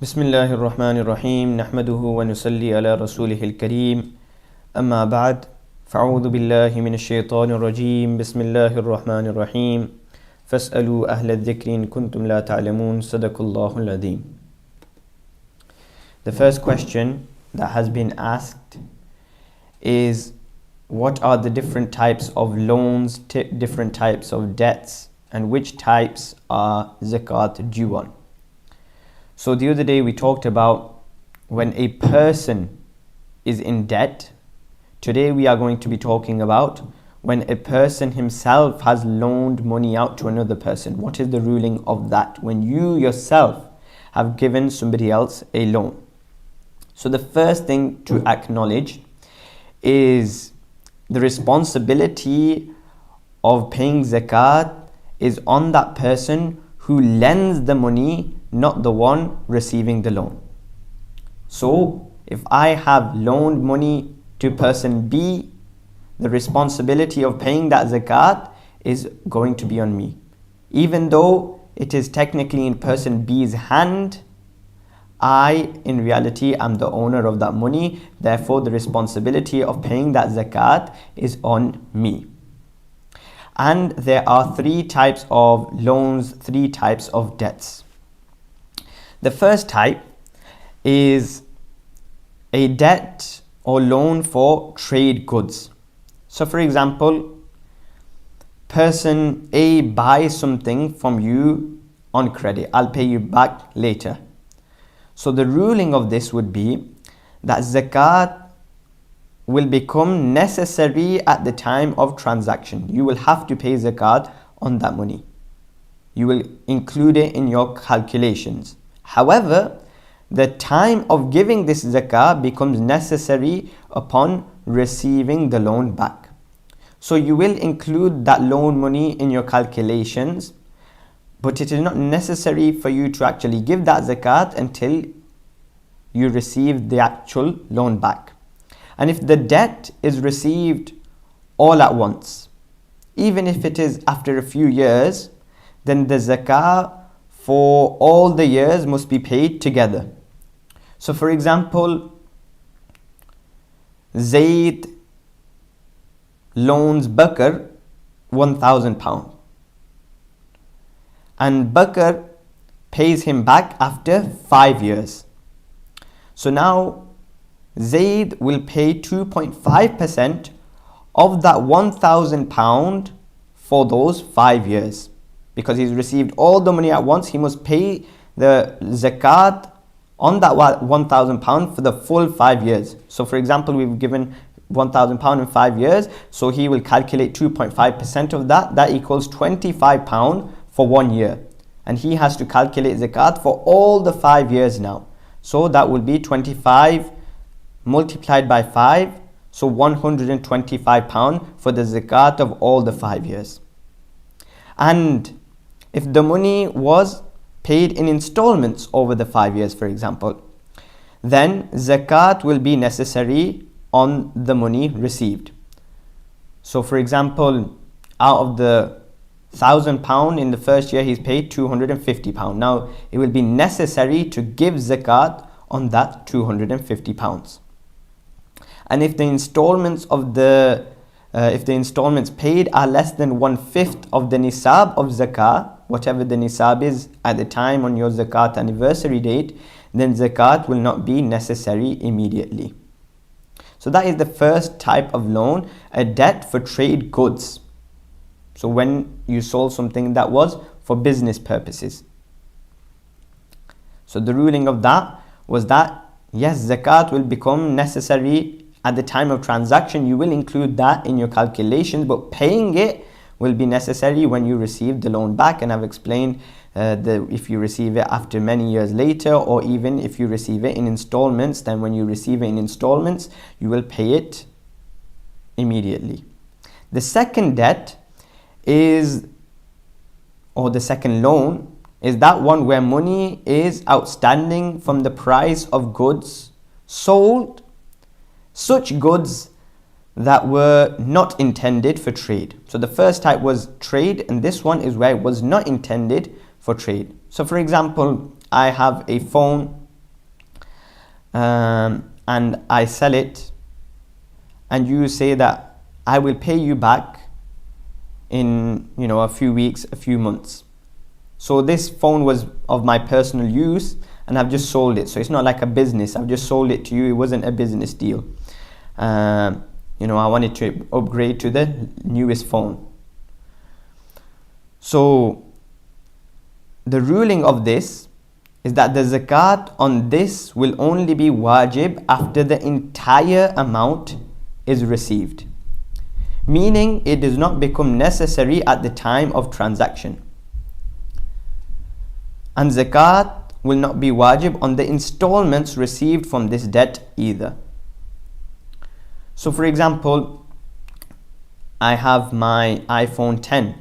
بسم الله الرحمن الرحيم نحمده ونصلي على رسوله الكريم أما بعد فأعوذ بالله من الشيطان الرجيم بسم الله الرحمن الرحيم فاسألوا أهل الذكر إن كنتم لا تعلمون صدق الله العظيم. The first question that has been asked is, what are the different types of loans, different types of debts, and which types are zakat due on? So the other day we talked about when a person is in debt. Today we are going to be talking about when a person himself has loaned money out to another person. What is the ruling of that when you yourself have given somebody else a loan? So the first thing to acknowledge is the responsibility of paying zakat is on that person who lends the money, not the one receiving the loan. So if I have loaned money to person B, the responsibility of paying that zakat is going to be on me. Even though it is technically in person B's hand, I in reality am the owner of that money. Therefore the responsibility of paying that zakat is on me. And there are three types of loans, three types of debts. The first type is a debt or loan for trade goods. So for example, person A buys something from you on credit. I'll pay you back later. So the ruling of this would be that zakat will become necessary at the time of transaction. You will have to pay zakat on that money. You will include it in your calculations. However, the time of giving this zakah becomes necessary upon receiving the loan back. So you will include that loan money in your calculations, but it is not necessary for you to actually give that zakat until you receive the actual loan back. And if the debt is received all at once, even if it is after a few years, then the zakah for all the years must be paid together. So for example, Zayd loans Bakr £1,000 and Bakr pays him back after 5 years. So now Zayd will pay 2.5% of that £1,000 for those 5 years. Because he's received all the money at once, he must pay the zakat on that £1,000 for the full 5 years. So for example, we've given £1,000 in 5 years, so he will calculate 2.5% of that. That equals £25 for 1 year. And he has to calculate zakat for all the 5 years now. So that will be 25 multiplied by 5, so £125 for the zakat of all the 5 years. And if the money was paid in installments over the 5 years, for example, then zakat will be necessary on the money received. So for example, out of the £1,000 in the first year, he's paid £250. Now it will be necessary to give zakat on that £250. And if the installments of if the installments paid are less than 1/5 of the nisab of zakah, whatever the nisab is at the time on your zakat anniversary date, then zakat will not be necessary immediately. So that is the first type of loan, a debt for trade goods. So when you sold something that was for business purposes. So the ruling of that was that yes, zakat will become necessary at the time of transaction. You will include that in your calculations, but paying it will be necessary when you receive the loan back. And I've explained if you receive it after many years later, or even if you receive it in installments, then when you receive it in installments, you will pay it immediately. The second debt is, or the second loan, is that one where money is outstanding from the price of goods sold, such goods that were not intended for trade. So the first type was trade, and this one is where it was not intended for trade. So for example, I have a phone and I sell it, and you say that I will pay you back in a few weeks, a few months. So this phone was of my personal use, and I've just sold it. So it's not like a business. I've just sold it to you. It wasn't a business deal. I wanted to upgrade to the newest phone. So the ruling of this is that the zakat on this will only be wajib after the entire amount is received, meaning it does not become necessary at the time of transaction. And zakat will not be wajib on the installments received from this debt either. So for example, I have my iPhone 10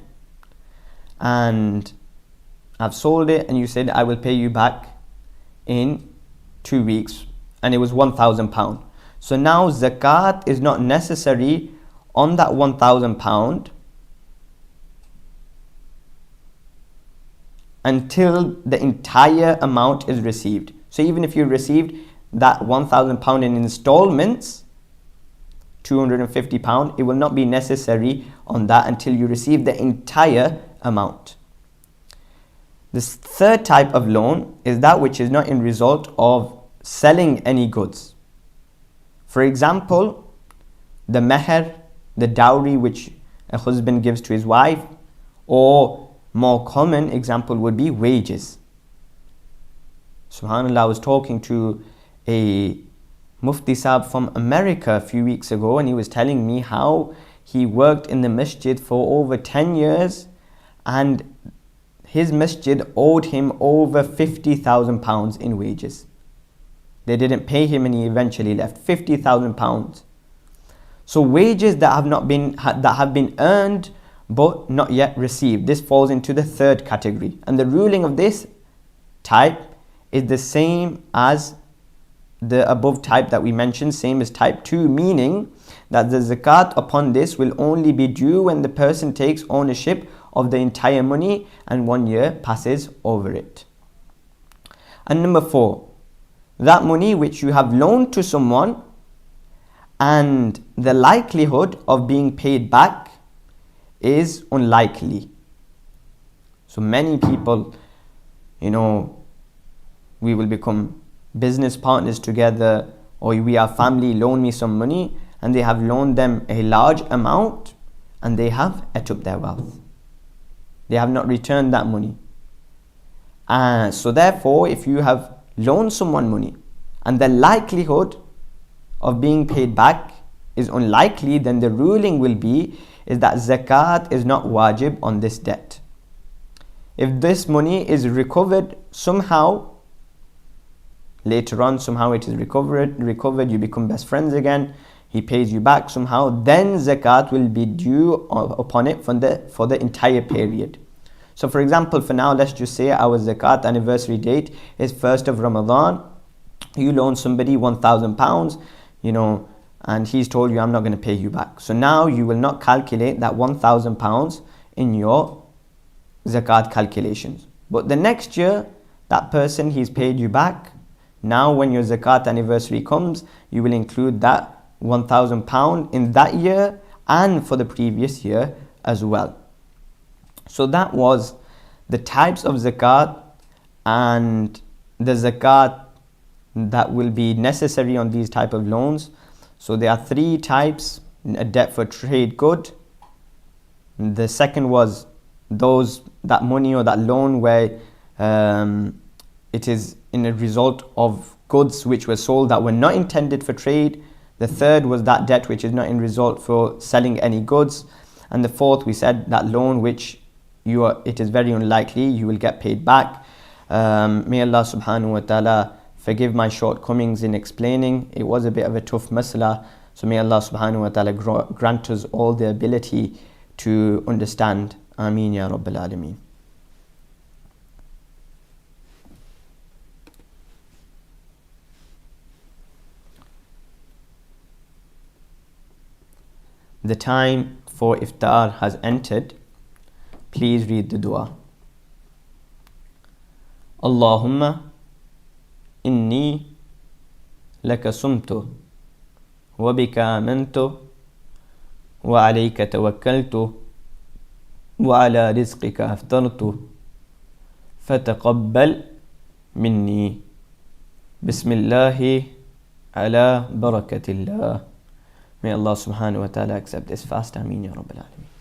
and I've sold it, and you said I will pay you back in 2 weeks, and it was £1,000. So now zakat is not necessary on that £1,000 until the entire amount is received. So even if you received that £1,000 in installments, £250, it will not be necessary on that until you receive the entire amount. This third type of loan is that which is not in result of selling any goods. For example, the meher, the dowry which a husband gives to his wife, or more common example would be wages. SubhanAllah, I was talking to a Mufti Sahib from America a few weeks ago, and he was telling me how he worked in the masjid for over 10 years and his masjid owed him over £50,000 in wages. They didn't pay him and he eventually left. £50,000. So wages that have been earned but not yet received, this falls into the third category. And the ruling of this type is the same as the above type that we mentioned, same as type 2, meaning that the zakat upon this will only be due when the person takes ownership of the entire money and 1 year passes over it. And number 4, that money which you have loaned to someone and the likelihood of being paid back is unlikely. So many people, we will become business partners together, or we are family, loan me some money, and they have loaned them a large amount and they have ate up their wealth. They have not returned that money. So therefore, if you have loaned someone money and the likelihood of being paid back is unlikely, then the ruling will be is that zakat is not wajib on this debt. If this money is recovered somehow, later on somehow it is recovered, you become best friends again, he pays you back somehow, then zakat will be due upon it for the entire period. So for example, for now, let's just say our zakat anniversary date is 1st of Ramadan. You loan somebody £1,000, and he's told you, I'm not going to pay you back. So now you will not calculate that £1,000 in your zakat calculations. But the next year, that person, he's paid you back. Now when your zakat anniversary comes, you will include that £1,000 in that year and for the previous year as well. So that was the types of zakat and the zakat that will be necessary on these type of loans. So there are 3 types: a debt for trade good. The second was that money or that loan where it is in a result of goods which were sold that were not intended for trade. The third was that debt which is not in result for selling any goods. And the fourth, we said, that loan which it is very unlikely you will get paid back. May Allah subhanahu wa ta'ala forgive my shortcomings in explaining. It was a bit of a tough masala. So may Allah subhanahu wa ta'ala grant us all the ability to understand. Ameen ya Rabbil Alameen. The time for iftar has entered. Please read the dua. Allahumma inni لك صمت وبك آمنت وعليك توكلت وعلى رزقك أفطرت فتقبل مني بسم الله على بركة الله. May Allah subhanahu wa ta'ala accept this fast. Ameen ya Rabbil Alameen.